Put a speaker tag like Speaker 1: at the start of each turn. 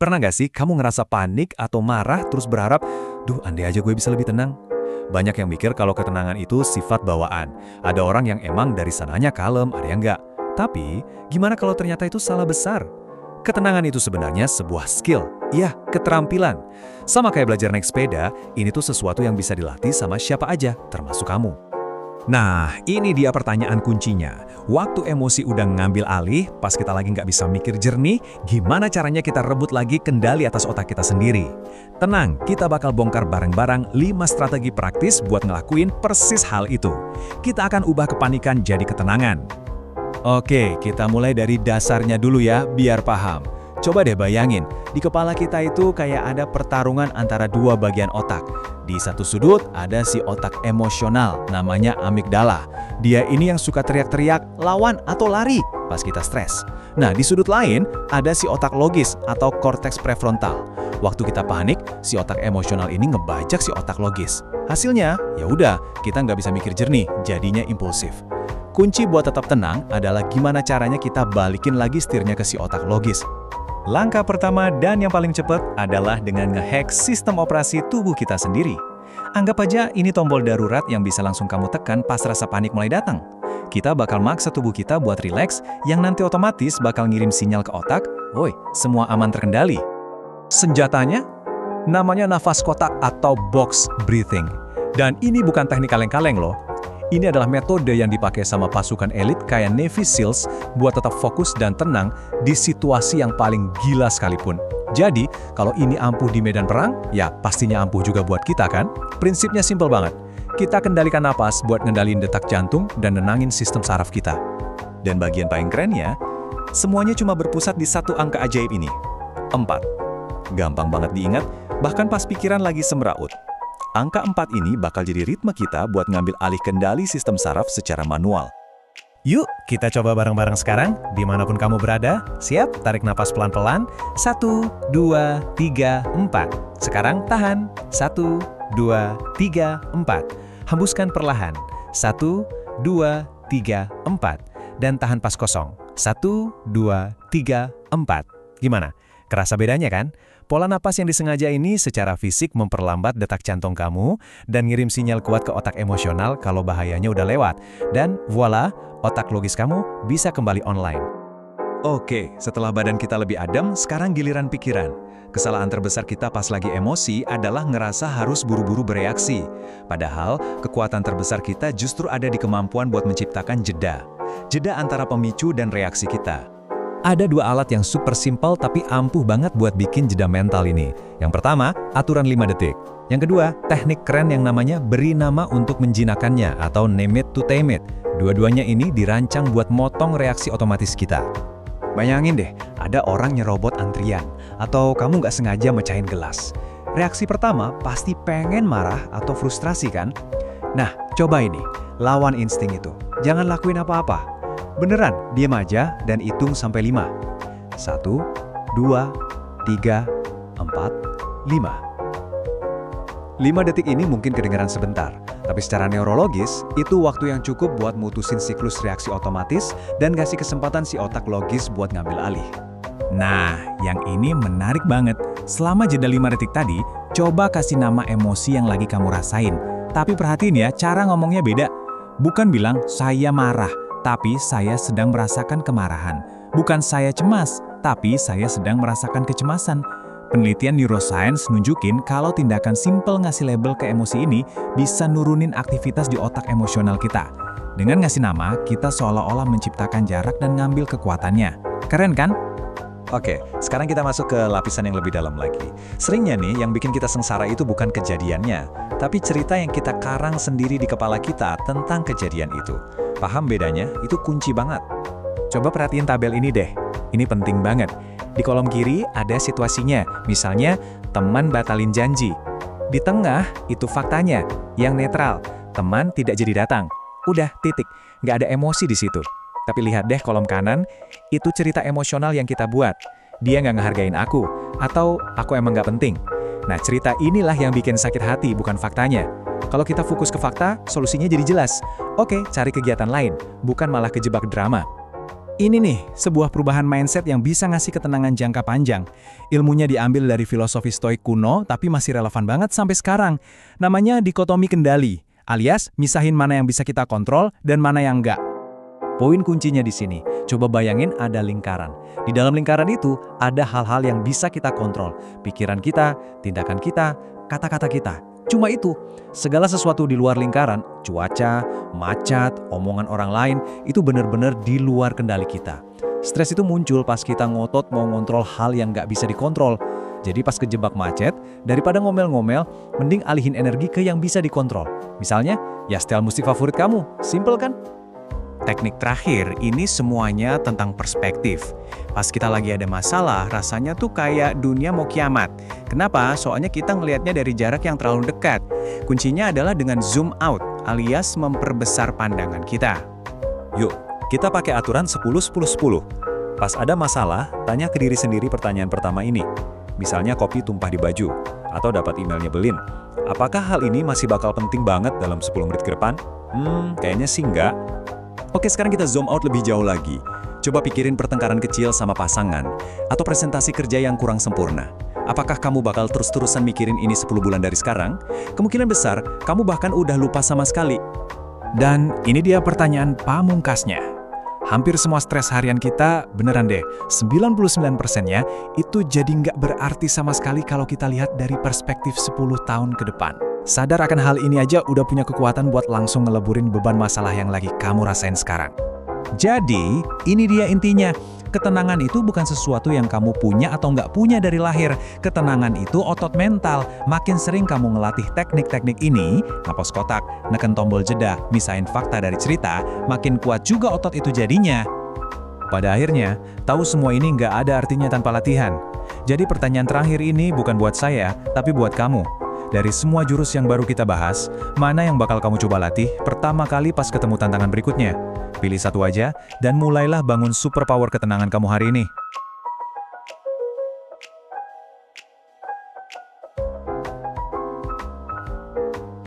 Speaker 1: Pernah nggak sih kamu ngerasa panik atau marah terus berharap, duh andai aja gue bisa lebih tenang? Banyak yang mikir kalau ketenangan itu sifat bawaan. Ada orang yang emang dari sananya kalem, ada yang nggak. Tapi, gimana kalau ternyata itu salah besar? Ketenangan itu sebenarnya sebuah skill. Iya, keterampilan. Sama kayak belajar naik sepeda, ini tuh sesuatu yang bisa dilatih sama siapa aja, termasuk kamu.
Speaker 2: Nah, ini dia pertanyaan kuncinya. Waktu emosi udah ngambil alih, pas kita lagi nggak bisa mikir jernih, gimana caranya kita rebut lagi kendali atas otak kita sendiri? Tenang, kita bakal bongkar bareng-bareng 5 strategi praktis buat ngelakuin persis hal itu. Kita akan ubah kepanikan jadi ketenangan.
Speaker 1: Oke, kita mulai dari dasarnya dulu ya, biar paham. Coba deh bayangin, di kepala kita itu kayak ada pertarungan antara dua bagian otak. Di satu sudut ada si otak emosional, namanya amigdala. Dia ini yang suka teriak-teriak, lawan atau lari pas kita stres. Nah, di sudut lain ada si otak logis atau korteks prefrontal. Waktu kita panik, si otak emosional ini ngebajak si otak logis. Hasilnya, ya udah, kita nggak bisa mikir jernih, jadinya impulsif. Kunci buat tetap tenang adalah gimana caranya kita balikin lagi setirnya ke si otak logis. Langkah pertama dan yang paling cepat adalah dengan nge-hack sistem operasi tubuh kita sendiri. Anggap aja ini tombol darurat yang bisa langsung kamu tekan pas rasa panik mulai datang. Kita bakal maksa tubuh kita buat rileks, yang nanti otomatis bakal ngirim sinyal ke otak, woi, semua aman terkendali.
Speaker 2: Senjatanya? Namanya nafas kotak atau box breathing. Dan ini bukan teknik kaleng-kaleng loh. Ini adalah metode yang dipakai sama pasukan elit kayak Navy SEALs buat tetap fokus dan tenang di situasi yang paling gila sekalipun. Jadi, kalau ini ampuh di medan perang, ya pastinya ampuh juga buat kita kan? Prinsipnya simpel banget. Kita kendalikan napas buat ngendaliin detak jantung dan nenangin sistem saraf kita.
Speaker 1: Dan bagian paling kerennya, semuanya cuma berpusat di satu angka ajaib ini. 4. Gampang banget diingat, bahkan pas pikiran lagi semraut. Angka 4 ini bakal jadi ritme kita buat ngambil alih kendali sistem saraf secara manual.
Speaker 2: Yuk, kita coba bareng-bareng sekarang, dimanapun kamu berada. Siap? Tarik napas pelan-pelan. 1, 2, 3, 4. Sekarang tahan. 1, 2, 3, 4. Hembuskan perlahan. 1, 2, 3, 4. Dan tahan pas kosong. 1, 2, 3, 4. Gimana? Kerasa bedanya kan? Pola napas yang disengaja ini secara fisik memperlambat detak jantung kamu dan ngirim sinyal kuat ke otak emosional kalau bahayanya udah lewat. Dan voila, otak logis kamu bisa kembali online.
Speaker 1: Oke, setelah badan kita lebih adem, sekarang giliran pikiran. Kesalahan terbesar kita pas lagi emosi adalah ngerasa harus buru-buru bereaksi. Padahal, kekuatan terbesar kita justru ada di kemampuan buat menciptakan jeda. Jeda antara pemicu dan reaksi kita.
Speaker 2: Ada 2 alat yang super simpel tapi ampuh banget buat bikin jeda mental ini. Yang pertama, aturan 5 detik. Yang kedua, teknik keren yang namanya beri nama untuk menjinakkannya atau name it to tame it. Dua-duanya ini dirancang buat motong reaksi otomatis kita.
Speaker 1: Bayangin deh, ada orang nyerobot antrian, atau kamu nggak sengaja mecahin gelas. Reaksi pertama pasti pengen marah atau frustrasi kan? Nah, coba ini, lawan insting itu. Jangan lakuin apa-apa. Beneran, diam aja dan hitung sampai 5. 1, 2, 3, 4, 5. 5 detik ini mungkin kedengaran sebentar, tapi secara neurologis, itu waktu yang cukup buat mutusin siklus reaksi otomatis dan kasih kesempatan si otak logis buat ngambil alih.
Speaker 2: Nah, yang ini menarik banget. Selama jeda 5 detik tadi, coba kasih nama emosi yang lagi kamu rasain. Tapi perhatiin ya, cara ngomongnya beda. Bukan bilang, saya marah. Tapi saya sedang merasakan kemarahan. Bukan saya cemas, tapi saya sedang merasakan kecemasan. Penelitian neuroscience nunjukin kalau tindakan simple ngasih label ke emosi ini bisa nurunin aktivitas di otak emosional kita. Dengan ngasih nama, kita seolah-olah menciptakan jarak dan ngambil kekuatannya. Keren kan?
Speaker 1: Oke, sekarang kita masuk ke lapisan yang lebih dalam lagi. Seringnya nih, yang bikin kita sengsara itu bukan kejadiannya, tapi cerita yang kita karang sendiri di kepala kita tentang kejadian itu. Paham bedanya? Itu kunci banget.
Speaker 2: Coba perhatiin tabel ini deh. Ini penting banget. Di kolom kiri ada situasinya. Misalnya, teman batalin janji. Di tengah, itu faktanya. Yang netral, teman tidak jadi datang. Udah, titik. Nggak ada emosi di situ. Tapi lihat deh kolom kanan, itu cerita emosional yang kita buat. Dia nggak ngehargain aku, atau aku emang nggak penting. Nah, cerita inilah yang bikin sakit hati, bukan faktanya. Kalau kita fokus ke fakta, solusinya jadi jelas. Oke, cari kegiatan lain, bukan malah kejebak drama.
Speaker 1: Ini nih, sebuah perubahan mindset yang bisa ngasih ketenangan jangka panjang. Ilmunya diambil dari filosofi stoik kuno, tapi masih relevan banget sampai sekarang. Namanya dikotomi kendali, alias misahin mana yang bisa kita kontrol dan mana yang enggak. Poin kuncinya di sini, coba bayangin ada lingkaran. Di dalam lingkaran itu, ada hal-hal yang bisa kita kontrol. Pikiran kita, tindakan kita, kata-kata kita. Cuma itu, segala sesuatu di luar lingkaran, cuaca, macet, omongan orang lain, itu benar-benar di luar kendali kita. Stres itu muncul pas kita ngotot mau ngontrol hal yang nggak bisa dikontrol. Jadi pas kejebak macet, daripada ngomel-ngomel, mending alihin energi ke yang bisa dikontrol. Misalnya, ya setel musik favorit kamu, simple kan? Teknik terakhir, ini semuanya tentang perspektif. Pas kita lagi ada masalah, rasanya tuh kayak dunia mau kiamat. Kenapa? Soalnya kita ngelihatnya dari jarak yang terlalu dekat. Kuncinya adalah dengan zoom out, alias memperbesar pandangan kita.
Speaker 2: Yuk, kita pakai aturan 10-10-10. Pas ada masalah, tanya ke diri sendiri pertanyaan pertama ini. Misalnya kopi tumpah di baju, atau dapat email nyebelin. Apakah hal ini masih bakal penting banget dalam 10 menit ke depan? Kayaknya sih enggak. Oke, sekarang kita zoom out lebih jauh lagi. Coba pikirin pertengkaran kecil sama pasangan, atau presentasi kerja yang kurang sempurna. Apakah kamu bakal terus-terusan mikirin ini 10 bulan dari sekarang? Kemungkinan besar, kamu bahkan udah lupa sama sekali.
Speaker 1: Dan ini dia pertanyaan pamungkasnya. Hampir semua stres harian kita, beneran deh, 99%-nya itu jadi nggak berarti sama sekali kalau kita lihat dari perspektif 10 tahun ke depan. Sadar akan hal ini aja udah punya kekuatan buat langsung ngeleburin beban masalah yang lagi kamu rasain sekarang. Jadi, ini dia intinya. Ketenangan itu bukan sesuatu yang kamu punya atau nggak punya dari lahir. Ketenangan itu otot mental. Makin sering kamu ngelatih teknik-teknik ini, napos kotak, neken tombol jeda, misahin fakta dari cerita, makin kuat juga otot itu jadinya. Pada akhirnya, tahu semua ini nggak ada artinya tanpa latihan. Jadi pertanyaan terakhir ini bukan buat saya, tapi buat kamu. Dari semua jurus yang baru kita bahas, mana yang bakal kamu coba latih pertama kali pas ketemu tantangan berikutnya? Pilih satu aja, dan mulailah bangun superpower ketenangan kamu hari ini.